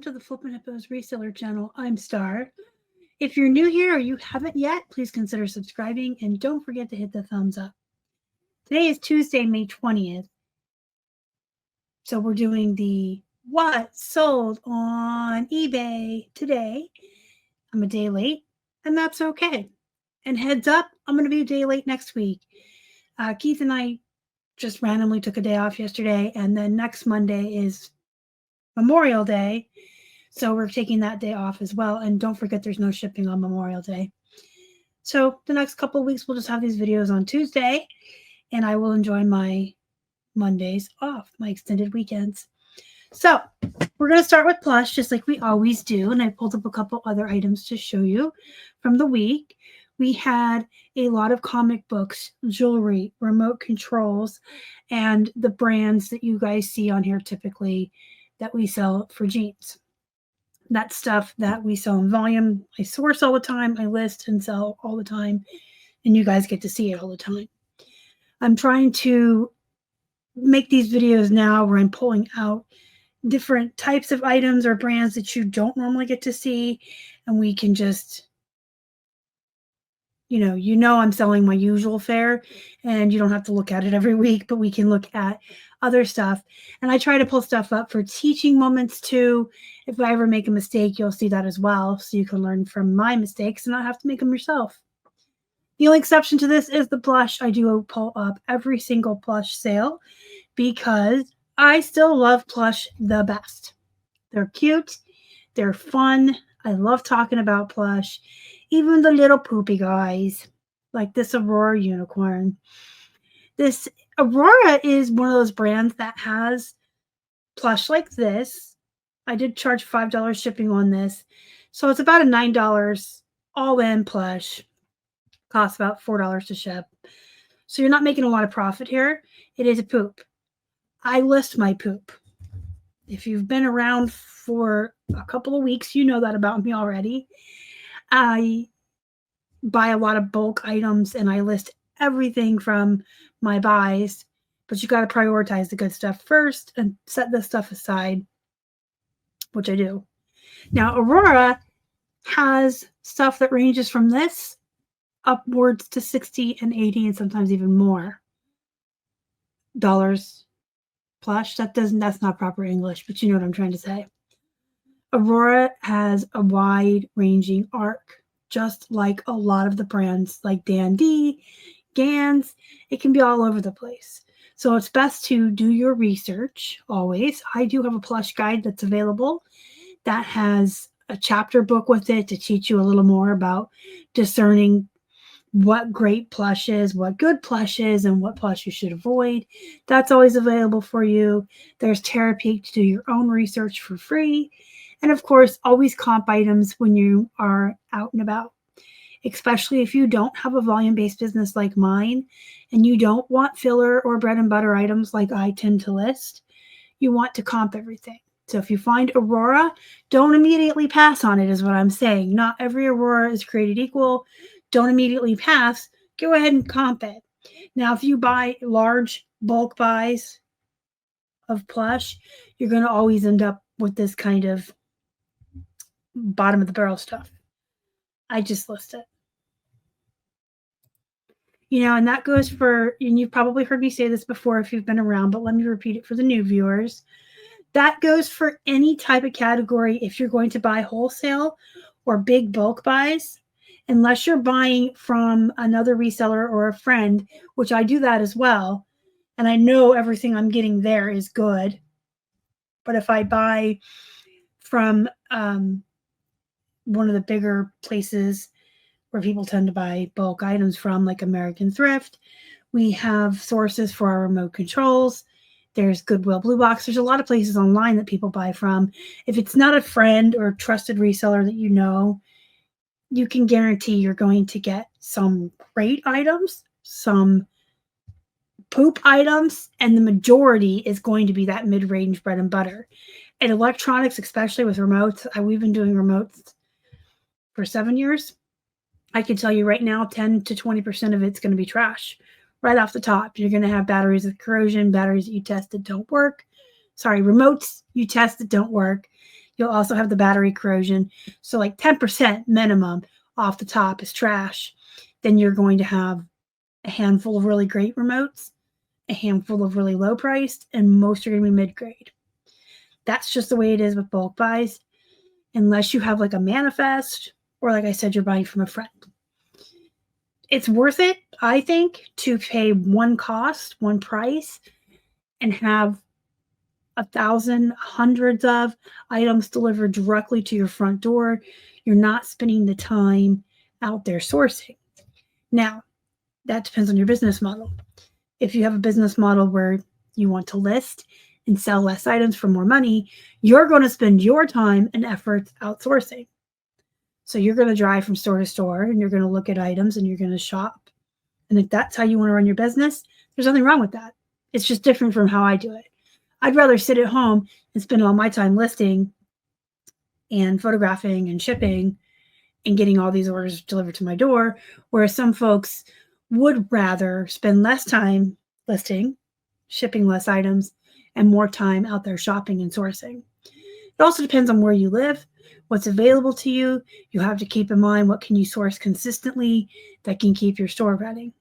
to the Flippin' Hippos reseller channel. I'm Star. If you're new here or you haven't yet, please consider subscribing and don't forget to hit the thumbs up. Today is Tuesday, May 20th. So we're doing the what sold on eBay today. I'm a day late, and that's okay. And heads up, I'm going to be a day late next week. Keith and I just randomly took a day off yesterday, and then next Monday is Memorial Day. So we're taking that day off as well. And don't forget there's no shipping on Memorial Day. So the next couple of weeks, we'll just have these videos on Tuesday, and I will enjoy my Mondays off, my extended weekends. So we're going to start with Plush, just like we always do. And I pulled up a couple other items to show you from the week. We had a lot of comic books, jewelry, remote controls, and the brands that you guys see on here typically that we sell for jeans. That stuff that we sell in volume, I source all the time, I list and sell all the time, and you guys get to see it all the time. I'm trying to make these videos now where I'm pulling out different types of items or brands that you don't normally get to see, and we can just, you know I'm selling my usual fare, and you don't have to look at it every week, but we can look at other stuff. And I try to pull stuff up for teaching moments too. If I ever make a mistake, you'll see that as well, so you can learn from my mistakes and not have to make them yourself. The only exception to this is the Plush. I do pull up every single Plush sale because I still love Plush the best. They're cute, they're fun. I love talking about Plush. Even the little poopy guys, like this Aurora unicorn. This Aurora is one of those brands that has plush like this. I did charge $5 shipping on this. So it's about a $9 all-in plush. Costs about $4 to ship. So you're not making a lot of profit here. It is a poop. I list my poop. If you've been around for a couple of weeks, you know that about me already. I buy a lot of bulk items and I list everything from my buys, but you got to prioritize the good stuff first and set this stuff aside, which I do. Now, Aurora has stuff that ranges from this upwards to 60 and 80 and sometimes even more dollars plush. That's not proper English, but you know what I'm trying to say. Aurora has a wide ranging arc, just like a lot of the brands like Dandy, Gans. It can be all over the place. So it's best to do your research always. I do have a plush guide that's available that has a chapter book with it to teach you a little more about discerning what great plush is, what good plush is, and what plush you should avoid. That's always available for you. There's Therapy to do your own research for free. And of course, always comp items when you are out and about, especially if you don't have a volume-based business like mine and you don't want filler or bread and butter items like I tend to list. You want to comp everything. So if you find Aurora, don't immediately pass on it is what I'm saying. Not every Aurora is created equal. Don't immediately pass. Go ahead and comp it. Now, if you buy large bulk buys of plush, you're going to always end up with this kind of bottom of the barrel stuff. I just list it. And that goes for, and you've probably heard me say this before if you've been around, but let me repeat it for the new viewers. That goes for any type of category if you're going to buy wholesale or big bulk buys, unless you're buying from another reseller or a friend, which I do that as well. And I know everything I'm getting there is good. But if I buy from one of the bigger places where people tend to buy bulk items from, like American Thrift, we have sources for our remote controls. There's Goodwill, Blue Box. There's a lot of places online that people buy from. If it's not a friend or a trusted reseller that you know, you can guarantee you're going to get some great items, some poop items, and the majority is going to be that mid-range bread and butter. And electronics, especially with remotes, we've been doing remotes for 7 years. I can tell you right now, 10 to 20% of it's going to be trash. Right off the top, you're going to have batteries with corrosion, batteries that you tested don't work. Sorry, remotes you tested don't work. You'll also have the battery corrosion. So like 10% minimum off the top is trash. Then you're going to have a handful of really great remotes, a handful of really low priced, and most are going to be mid-grade. That's just the way it is with bulk buys, unless you have like a manifest or like I said, you're buying from a friend. It's worth it, I think, to pay one cost, one price, and have 1,000, hundreds of items delivered directly to your front door. You're not spending the time out there sourcing. Now, that depends on your business model. If you have a business model where you want to list and sell less items for more money, you're going to spend your time and efforts outsourcing. So you're going to drive from store to store and you're going to look at items and you're going to shop. And if that's how you want to run your business, there's nothing wrong with that. It's just different from how I do it. I'd rather sit at home and spend all my time listing and photographing and shipping and getting all these orders delivered to my door, whereas some folks would rather spend less time listing, shipping less items, and more time out there shopping and sourcing. It also depends on where you live, what's available to you. You have to keep in mind what can you source consistently that can keep your store running.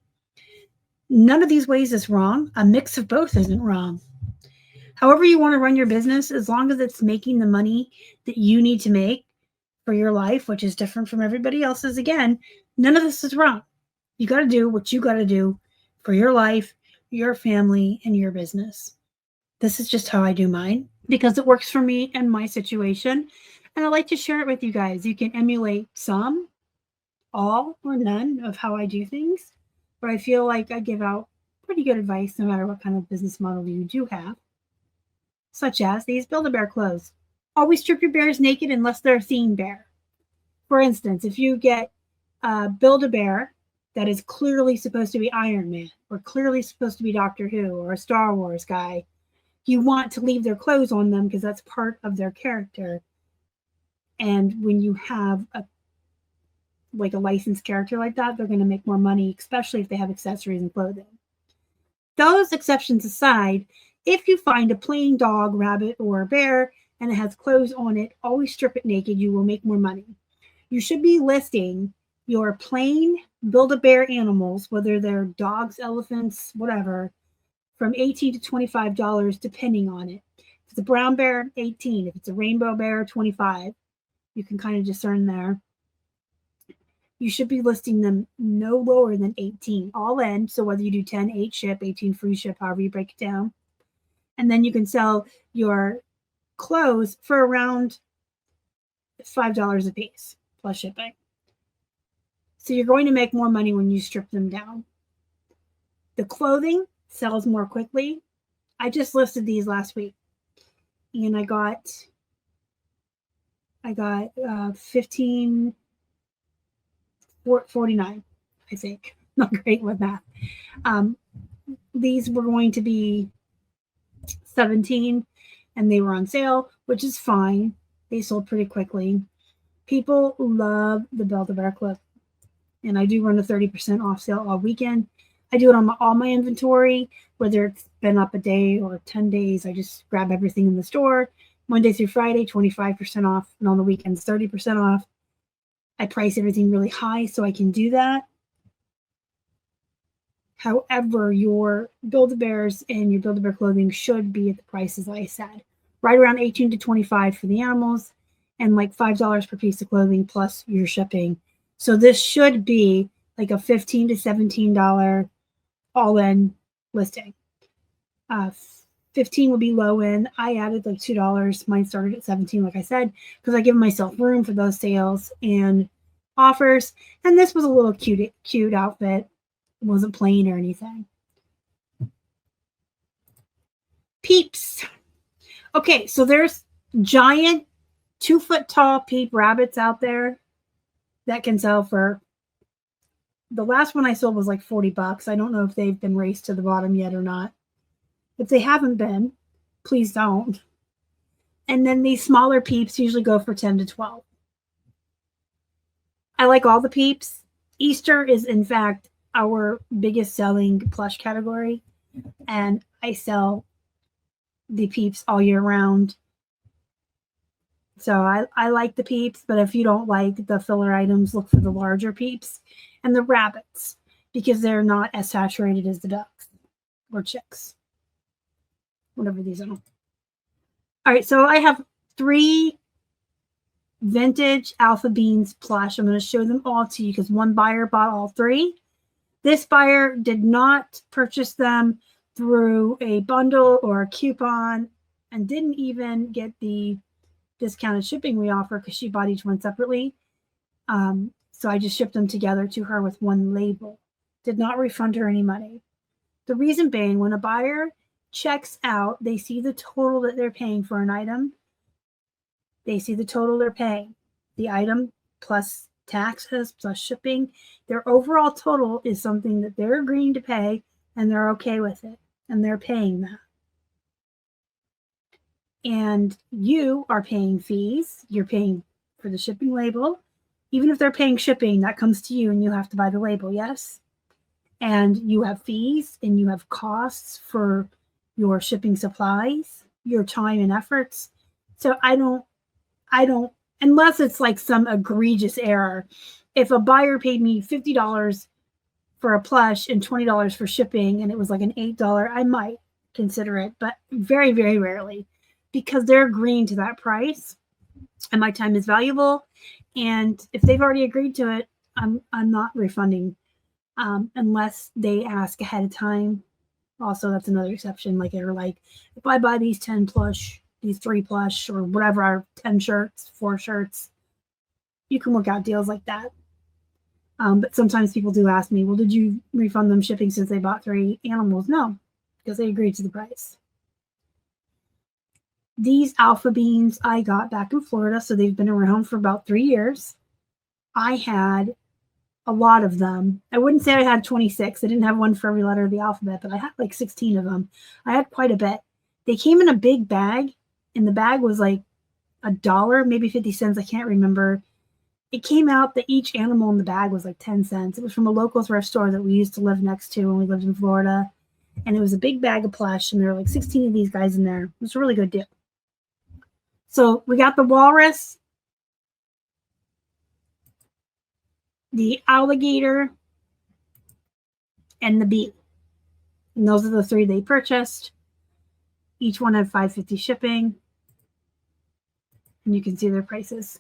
None of these ways is wrong. A mix of both isn't wrong. However you want to run your business, as long as it's making the money that you need to make for your life, which is different from everybody else's, again, none of this is wrong. You got to do what you got to do for your life, your family, and your business. This is just how I do mine because it works for me and my situation. And I like to share it with you guys. You can emulate some, all, or none of how I do things. But I feel like I give out pretty good advice no matter what kind of business model you do have. Such as these Build-A-Bear clothes. Always strip your bears naked unless they're a themed bear. For instance, if you get a Build-A-Bear that is clearly supposed to be Iron Man or clearly supposed to be Doctor Who or a Star Wars guy, you want to leave their clothes on them because that's part of their character. And when you have a licensed character like that, they're going to make more money, especially if they have accessories and clothing. Those exceptions aside, if you find a plain dog, rabbit, or a bear and it has clothes on it, always strip it naked. You will make more money. You should be listing your plain Build-A-Bear animals, whether they're dogs, elephants, whatever, from $18 to $25, depending on it. If it's a brown bear, $18. If it's a rainbow bear, $25. You can kind of discern there. You should be listing them no lower than $18 all in. So whether you do 10, 8 ship, 18 free ship, however you break it down. And then you can sell your clothes for around $5 a piece plus shipping. So you're going to make more money when you strip them down. The clothing sells more quickly. I just listed these last week and I got $15.49, I think. Not great with math. These were going to be $17 and they were on sale, which is fine. They sold pretty quickly. People love the Build-A-Bear clip. And I do run a 30% off sale all weekend. I do it on all my inventory, whether it's been up a day or 10 days. I just grab everything in the store. Monday through Friday, 25% off. And on the weekends, 30% off. I price everything really high so I can do that. However, your Build-A-Bears and your Build-A-Bear clothing should be at the prices I said. Right around $18 to $25 for the animals and like $5 per piece of clothing plus your shipping. So this should be like a $15 to $17 all-in listing. 15 would be low end. I added like $2. Mine started at 17, like I said, because I give myself room for those sales and offers. And this was a little cute outfit. It wasn't plain or anything. Peeps. Okay, so there's giant 2-foot tall peep rabbits out there that can sell for, the last one I sold was like $40. I don't know if they've been raced to the bottom yet or not. If they haven't been, please don't. And then these smaller peeps usually go for 10 to 12. I like all the peeps. Easter is in fact our biggest selling plush category. And I sell the peeps all year round So I like the Peeps, but if you don't like the filler items, look for the larger Peeps and the rabbits because they're not as saturated as the ducks or chicks, whatever these are. All right, so I have 3 vintage Alpha Beans plush. I'm going to show them all to you because one buyer bought all 3. This buyer did not purchase them through a bundle or a coupon and didn't even get the discounted shipping we offer because she bought each one separately. So I just shipped them together to her with one label. Did not refund her any money. The reason being, when a buyer checks out, they see the total that they're paying for an item. They see the total they're paying. The item plus taxes plus shipping. Their overall total is something that they're agreeing to pay and they're okay with it. And they're paying that. And you are paying fees. You're paying for the shipping label. Even if they're paying shipping, that comes to you and you have to buy the label, yes? And you have fees and you have costs for your shipping supplies, your time and efforts. So I don't, unless it's like some egregious error. If a buyer paid me $50 for a plush and $20 for shipping and it was like an $8, I might consider it, but very, very rarely because they're agreeing to that price and my time is valuable. And if they've already agreed to it, I'm not refunding unless they ask ahead of time. Also, that's another exception. Like they're like, if I buy these 10 plush, these 3 plush or whatever, 10 shirts, 4 shirts, you can work out deals like that. But sometimes people do ask me, well, did you refund them shipping since they bought 3 animals? No, because they agreed to the price. These Alpha Beans I got back in Florida, so they've been around for about 3 years. I had a lot of them. I wouldn't say I had 26. I didn't have one for every letter of the alphabet, but I had like 16 of them. I had quite a bit. They came in a big bag, and the bag was like $1, maybe 50 cents. I can't remember. It came out that each animal in the bag was like 10 cents. It was from a local thrift store that we used to live next to when we lived in Florida. And it was a big bag of plush, and there were like 16 of these guys in there. It was a really good deal. So we got the walrus, the alligator, and the bee. And those are the 3 they purchased. Each one had $5.50 shipping. And you can see their prices.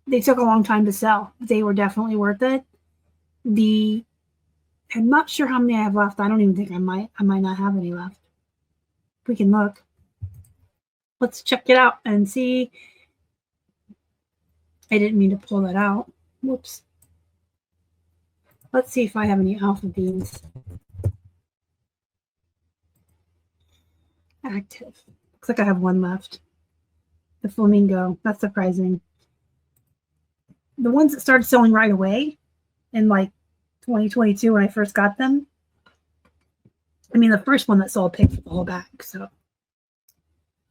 They took a long time to sell. They were definitely worth it. I'm not sure how many I have left. I don't even think I might not have any left. We can look. Let's check it out and see. I didn't mean to pull that out. Whoops. Let's see if I have any Alpha Beans active. Looks like I have one left. The flamingo. That's surprising. The ones that started selling right away in like 2022 when I first got them. I mean, the first one that sold paid for the whole bag. So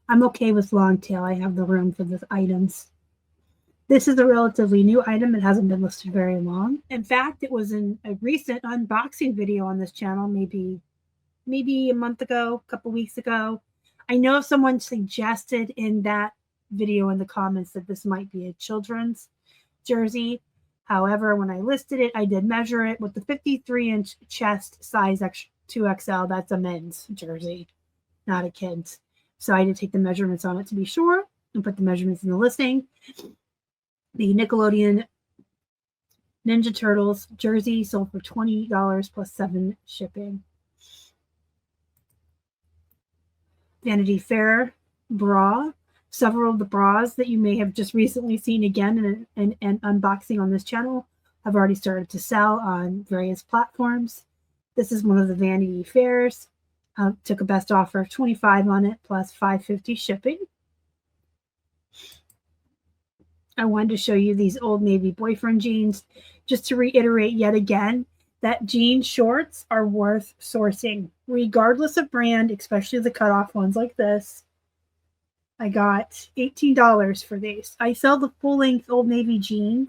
I'm okay with long tail. I have the room for the items. This is a relatively new item. It hasn't been listed very long. In fact, it was in a recent unboxing video on this channel, maybe a month ago, a couple weeks ago. I know someone suggested in that video in the comments that this might be a children's jersey. However, when I listed it, I did measure it with the 53-inch chest size 2XL. That's a men's jersey, not a kid's. So I did take the measurements on it to be sure and put the measurements in the listing. The Nickelodeon Ninja Turtles jersey sold for $20 plus $7 shipping. Vanity Fair bra. Several of the bras that you may have just recently seen again in unboxing on this channel have already started to sell on various platforms. This is one of the Vanity Fairs. Took a best offer of $25 on it plus $5.50 shipping. I wanted to show you these Old Navy boyfriend jeans just to reiterate yet again that jean shorts are worth sourcing regardless of brand, especially the cutoff ones like this. I got $18 for these. I sell the full-length Old Navy jean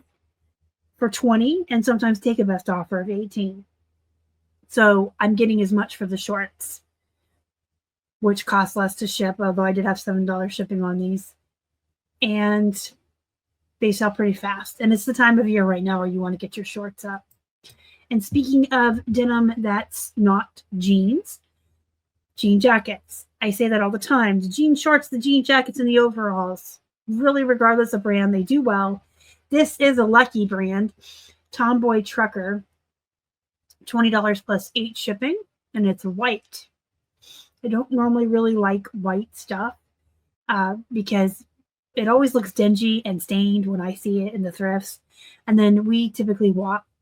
for $20 and sometimes take a best offer of $18. So I'm getting as much for the shorts. which costs less to ship, although I did have $7 shipping on these. And they sell pretty fast. And it's the time of year right now where you want to get your shorts up. And speaking of denim that's not jeans, jean jackets. I say that all the time. The jean shorts, the jean jackets, and the overalls. Really, regardless of brand, they do well. This is a Lucky brand. Tomboy Trucker. $20 plus 8 shipping. And it's white. I don't normally really like white stuff because it always looks dingy and stained when I see it in the thrifts. And then we typically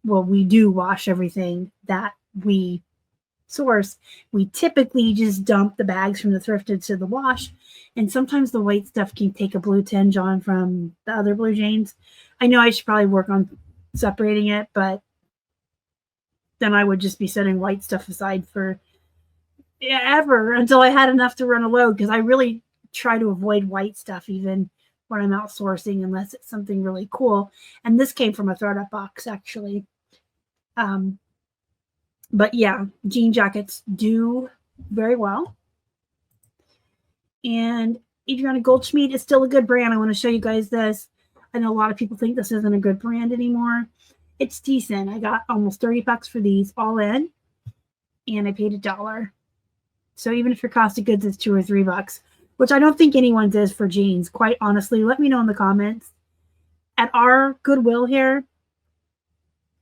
we do wash everything that we source. We typically just dump the bags from the thrift into the wash. And sometimes the white stuff can take a blue tinge on from the other blue jeans. I know I should probably work on separating it, but then I would just be setting white stuff aside for ever until I had enough to run a load, because I really try to avoid white stuff even when I'm outsourcing, unless it's something really cool. And this came from a throw-up box, actually. But yeah, jean jackets do very well. And Adriana Goldschmied is still a good brand. I want to show you guys this. I know a lot of people think this isn't a good brand anymore. It's decent. I got almost $30 for these all in, and I paid $1. So even if your cost of goods is $2 or $3, which I don't think anyone's is for jeans, quite honestly, let me know in the comments. At our Goodwill here,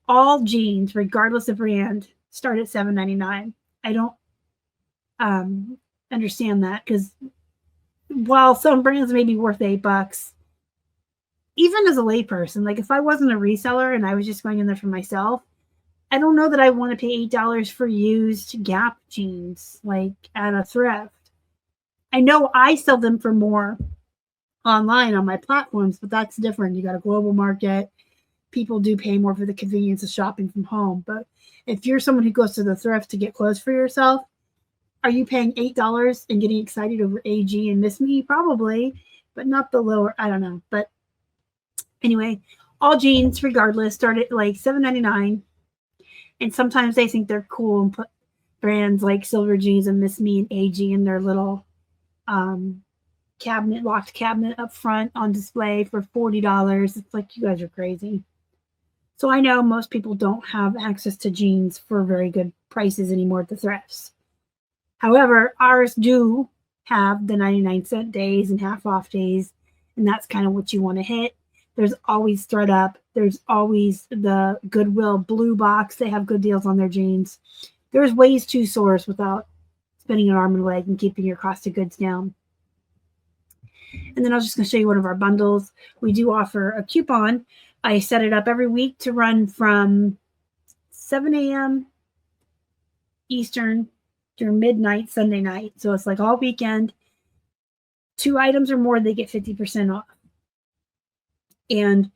all jeans, regardless of brand, start at $7.99. I don't understand that, because while some brands may be worth $8, even as a layperson, like if I wasn't a reseller and I was just going in there for myself, I don't know that I want to pay $8 for used Gap jeans, like at a thrift. I know I sell them for more online on my platforms, but that's different. You got a global market. People do pay more for the convenience of shopping from home. But if you're someone who goes to the thrift to get clothes for yourself, are you paying $8 and getting excited over AG and Miss Me? Probably, but not the lower. I don't know. But anyway, all jeans, regardless, start at like $7.99. And sometimes they think they're cool and put brands like Silver Jeans and Miss Me and AG in their little locked cabinet up front on display for $40. It's like, you guys are crazy. So I know most people don't have access to jeans for very good prices anymore at the thrifts. However, ours do have the 99-cent days and half off days, and that's kind of what you want to hit. There's always ThredUp. There's always the Goodwill Blue Box. They have good deals on their jeans. There's ways to source without spending an arm and a leg and keeping your cost of goods down. And then I was just going to show you one of our bundles. We do offer a coupon. I set it up every week to run from 7 a.m. Eastern through midnight Sunday night. So it's like all weekend. 2 items or more, they get 50% off. And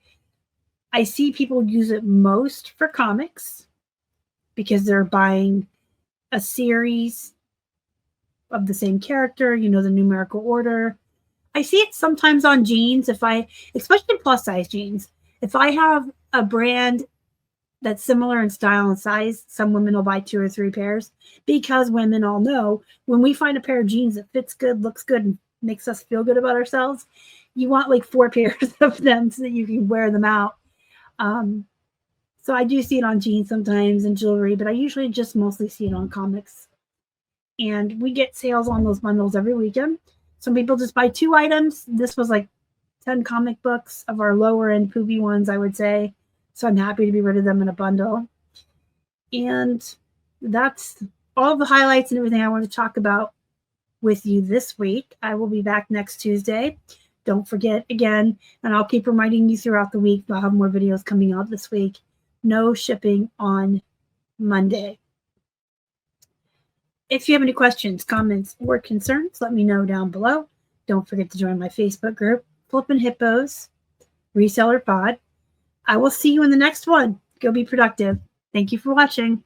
I see people use it most for comics because they're buying a series of the same character, you know, the numerical order. I see it sometimes on jeans, especially plus size jeans. If I have a brand that's similar in style and size, some women will buy 2 or 3 pairs, because women all know when we find a pair of jeans that fits good, looks good, and makes us feel good about ourselves, you want like 4 pairs of them so that you can wear them out. So I do see it on jeans sometimes and jewelry, but I usually just mostly see it on comics. And we get sales on those bundles every weekend. Some people just buy 2 items. This was like 10 comic books of our lower end poopy ones, I would say. So I'm happy to be rid of them in a bundle. And that's all the highlights and everything I want to talk about with you this week. I will be back next Tuesday. Don't forget, again, and I'll keep reminding you throughout the week, I'll have more videos coming out this week. No shipping on Monday. If you have any questions, comments, or concerns, let me know down below. Don't forget to join my Facebook group, Flippin' Hippos Reseller Pod. I will see you in the next one. Go be productive. Thank you for watching.